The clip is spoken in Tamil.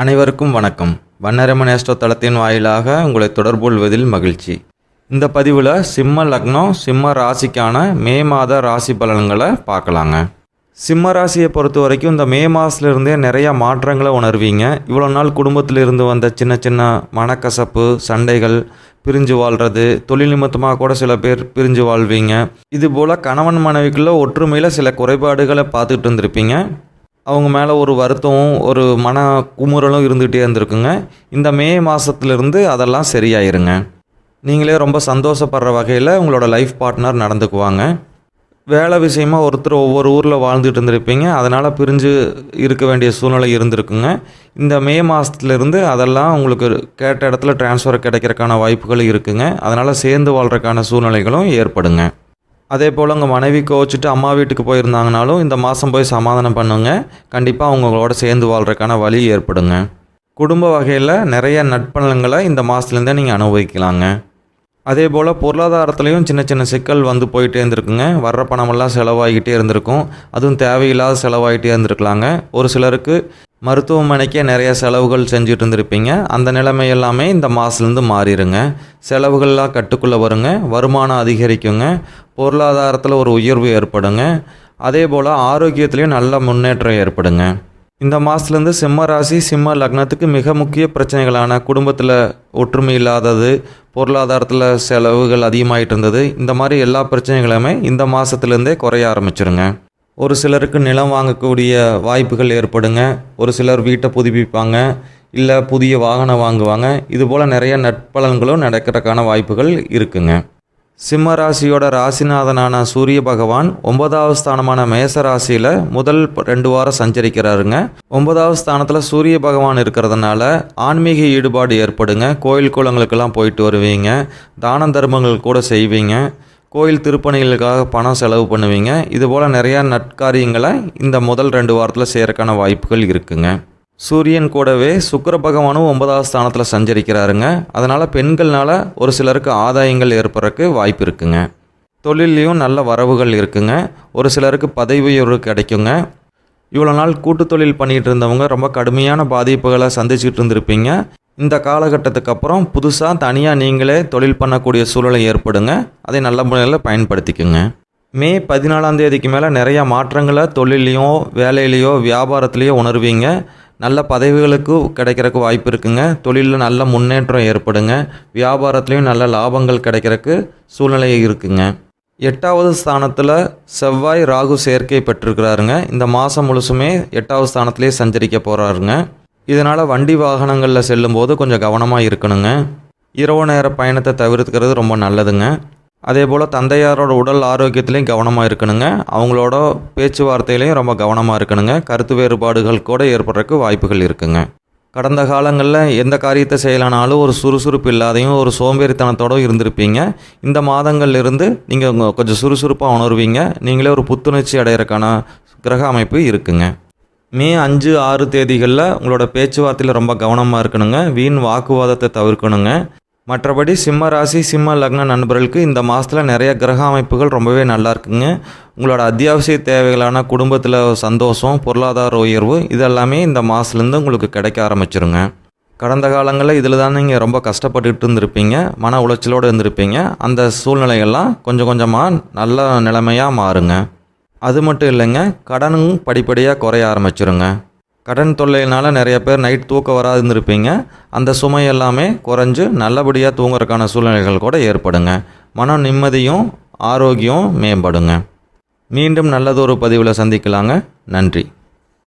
அனைவருக்கும் வணக்கம். வண்ணரமன் ஆஸ்ட்ரோ தளத்தின் வாயிலாக உங்களை தொடர்பு கொள்வதில் மகிழ்ச்சி. இந்த பதிவில் சிம்ம லக்னம் சிம்ம ராசிக்கான மே மாத ராசி பலன்களை பார்க்கலாங்க. சிம்ம ராசியை பொறுத்த வரைக்கும் இந்த மே மாதத்துலேருந்தே நிறையா மாற்றங்களை உணர்வீங்க. இவ்வளோ நாள் குடும்பத்தில் இருந்து வந்த சின்ன சின்ன மனக்கசப்பு, சண்டைகள், பிரிஞ்சு வாழ்கிறது, தொழில் நிமித்தமாக கூட சில பேர் பிரிஞ்சு வாழ்வீங்க. இதுபோல் கணவன் மனைவிக்குள்ளே ஒற்றுமையில் சில குறைபாடுகளை பார்த்துட்டு இருந்திருப்பீங்க. அவங்க மேலே ஒரு வருத்தமும் ஒரு மன குமுறலும் இருந்துகிட்டே இருந்திருக்குங்க. இந்த மே மாதத்துலேருந்து அதெல்லாம் சரியாயிருங்க. நீங்களே ரொம்ப சந்தோஷப்படுற வகையில் உங்களோட லைஃப் பார்ட்னர் நடந்துக்குவாங்க. வேலை விஷயமாக ஒருத்தர் ஒவ்வொரு ஊரில் வாழ்ந்துட்டு இருந்திருப்பீங்க. அதனால் பிரிஞ்சு இருக்க வேண்டிய சூழ்நிலை இருந்திருக்குங்க. இந்த மே மாதத்துலேருந்து அதெல்லாம் உங்களுக்கு கேட்ட இடத்துல டிரான்ஸ்ஃபர் கிடைக்கிறதுக்கான வாய்ப்புகள் இருக்குங்க. அதனால் சேர்ந்து வாழ்கிறதுக்கான சூழ்நிலைகளும் ஏற்படுங்க. அதே போல் உங்கள் மனைவி கோச்சிட்டு அம்மா வீட்டுக்கு போயிருந்தாங்கனாலும் இந்த மாதம் போய் சமாதானம் பண்ணுங்க. கண்டிப்பாக அவங்களோட சேர்ந்து வாழ்கிறதுக்கான வழி ஏற்படுங்க. குடும்ப வகையில் நிறைய நட்பலன்களை இந்த மாதத்துலேருந்தே நீங்கள் அனுபவிக்கலாங்க. அதே போல் பொருளாதாரத்துலேயும் சின்ன சின்ன சிக்கல் வந்து போயிட்டே இருந்திருக்குங்க. வர்ற பணமெல்லாம் செலவாகிக்கிட்டே இருந்திருக்கும். அதுவும் தேவையில்லாத செலவாகிட்டே இருந்திருக்கலாங்க. ஒரு சிலருக்கு மருத்துவமனைக்கே நிறைய செலவுகள் செஞ்சுட்டு இருந்திருப்பீங்க. அந்த நிலைமை எல்லாமே இந்த மாதத்துலேருந்து மாறிடுங்க. செலவுகள்லாம் கட்டுக்குள்ளே வருங்க. வருமானம் அதிகரிக்குங்க. பொருளாதாரத்தில் ஒரு உயர்வு ஏற்படுங்க. அதே போல் ஆரோக்கியத்துலேயும் நல்ல முன்னேற்றம் ஏற்படுங்க. இந்த மாதத்துலேருந்து சிம்ம ராசி சிம்ம லக்னத்துக்கு மிக முக்கிய பிரச்சனைகளான குடும்பத்தில் ஒற்றுமை இல்லாதது, பொருளாதாரத்தில் செலவுகள் அதிகமாகிட்டு இருந்தது, இந்த மாதிரி எல்லா பிரச்சனைகளுமே இந்த மாதத்துலேருந்தே குறைய ஆரம்பிச்சிருங்க. ஒரு சிலருக்கு நிலம் வாங்கக்கூடிய வாய்ப்புகள் ஏற்படுங்க. ஒரு சிலர் வீட்டை புதுப்பிப்பாங்க, இல்லை புதிய வாகனம் வாங்குவாங்க. இதுபோல் நிறைய நட்பலன்களும் நடக்கிறதுக்கான வாய்ப்புகள் இருக்குங்க. சிம்ம ராசியோட ராசிநாதனான சூரிய பகவான் 9வது ஸ்தானமான மேச ராசியில் முதல் 2 வாரம் சஞ்சரிக்கிறாருங்க. 9வது ஸ்தானத்தில் சூரிய பகவான் இருக்கிறதுனால ஆன்மீக ஈடுபாடு ஏற்படுங்க. கோயில் குளங்களுக்கெல்லாம் போயிட்டு வருவீங்க. தான தர்மங்கள் கூட செய்வீங்க. கோயில் திருப்பணிகளுக்காக பணம் செலவு பண்ணுவீங்க. இதுபோல் நிறையா நற்காரியங்களை இந்த முதல் 2 வாரத்தில் செய்கிறதுக்கான வாய்ப்புகள் இருக்குங்க. சூரியன் கூடவே சுக்கிர பகவானும் 9வது ஸ்தானத்தில் சஞ்சரிக்கிறாருங்க. அதனால் பெண்கள்னால ஒரு சிலருக்கு ஆதாயங்கள் ஏற்படுறதுக்கு வாய்ப்பு இருக்குங்க. தொழிலையும் நல்ல வரவுகள் இருக்குங்க. ஒரு சிலருக்கு பதவி உயர்வு கிடைக்குங்க. இவ்வளோ நாள் கூட்டு தொழில் பண்ணிகிட்டு இருந்தவங்க ரொம்ப கடுமையான பாதிப்புகளை சந்திச்சுட்டு இருந்திருப்பீங்க. இந்த காலகட்டத்துக்கு அப்புறம் புதுசாக தனியாக நீங்களே தொழில் பண்ணக்கூடிய சூழலை ஏற்படுங்க. அதை நல்ல முறையில் பயன்படுத்திக்குங்க. மே 14ஆம் தேதிக்கு மேலே நிறையா மாற்றங்களை தொழிலையோ வேலையிலையோ வியாபாரத்துலேயோ உணர்வீங்க. நல்ல பதவிகளுக்கு கிடைக்கிறதுக்கு வாய்ப்பு இருக்குங்க. தொழிலில் நல்ல முன்னேற்றம் ஏற்படுங்க. வியாபாரத்துலேயும் நல்ல லாபங்கள் கிடைக்கிறதுக்கு சூழ்நிலை இருக்குங்க. 8வது ஸ்தானத்தில் செவ்வாய் ராகு சேர்க்கை பெற்றிருக்கிறாருங்க. இந்த மாதம் முழுசுமே 8வது ஸ்தானத்திலே சஞ்சரிக்க போகிறாருங்க. இதனால் வண்டி வாகனங்களில் செல்லும்போது கொஞ்சம் கவனமாக இருக்கணுங்க. இரவு நேர பயணத்தை தவிர்த்துக்கிறது ரொம்ப நல்லதுங்க. அதே போல் தந்தையாரோட உடல் ஆரோக்கியத்துலேயும் கவனமாக இருக்கணுங்க. அவங்களோட பேச்சுவார்த்தையிலையும் ரொம்ப கவனமாக இருக்கணுங்க. கருத்து வேறுபாடுகள் கூட ஏற்படுறதுக்கு வாய்ப்புகள் இருக்குங்க. கடந்த காலங்களில் எந்த காரியத்தை செய்யலானாலும் ஒரு சுறுசுறுப்பு இல்லாதையும் ஒரு சோம்பேறித்தனத்தோடு இருந்திருப்பீங்க. இந்த மாதங்கள்லேருந்து நீங்கள் கொஞ்சம் சுறுசுறுப்பாக உணர்வீங்க. நீங்களே ஒரு புத்துணர்ச்சி அடைகிறதுக்கான கிரக அமைப்பு இருக்குங்க. மே 5, 6 தேதிகளில் உங்களோட பேச்சுவார்த்தையில் ரொம்ப கவனமாக இருக்கணுங்க. வீண் வாக்குவாதத்தை தவிர்க்கணுங்க. மற்றபடி சிம்ம ராசி சிம்ம லக்ன நண்பர்களுக்கு இந்த மாதத்தில் நிறைய கிரக அமைப்புகள் ரொம்பவே நல்லா இருக்குங்க. உங்களோட அத்தியாவசிய தேவைகளான குடும்பத்தில் சந்தோஷம், பொருளாதார உயர்வு இதெல்லாமே இந்த மாதத்துலேருந்து உங்களுக்கு கிடைக்க ஆரம்பிச்சிருங்க. கடந்த காலங்களில் இதில் தான் நீங்கள் ரொம்ப கஷ்டப்பட்டுட்டு இருந்திருப்பீங்க. மன உளைச்சலோடு இருந்திருப்பீங்க. அந்த சூழ்நிலைகள்லாம் கொஞ்சம் கொஞ்சமாக நல்ல நிலைமையாக மாறுங்க. அது மட்டும் இல்லைங்க, கடனும் படிப்படியாக குறைய ஆரம்பிச்சிருங்க. கடன் தொல்லையினால் நிறைய பேர் நைட் தூக்கம் வராது இருந்திருப்பீங்க. அந்த சுமை எல்லாமே குறைஞ்சு நல்லபடியாக தூங்குறதுக்கான சூழ்நிலைகள் கூட ஏற்படுங்க. மன நிம்மதியும் ஆரோக்கியம் மேம்படுங்க. மீண்டும் நல்லதொரு பதிவில் சந்திக்கலாங்க. நன்றி.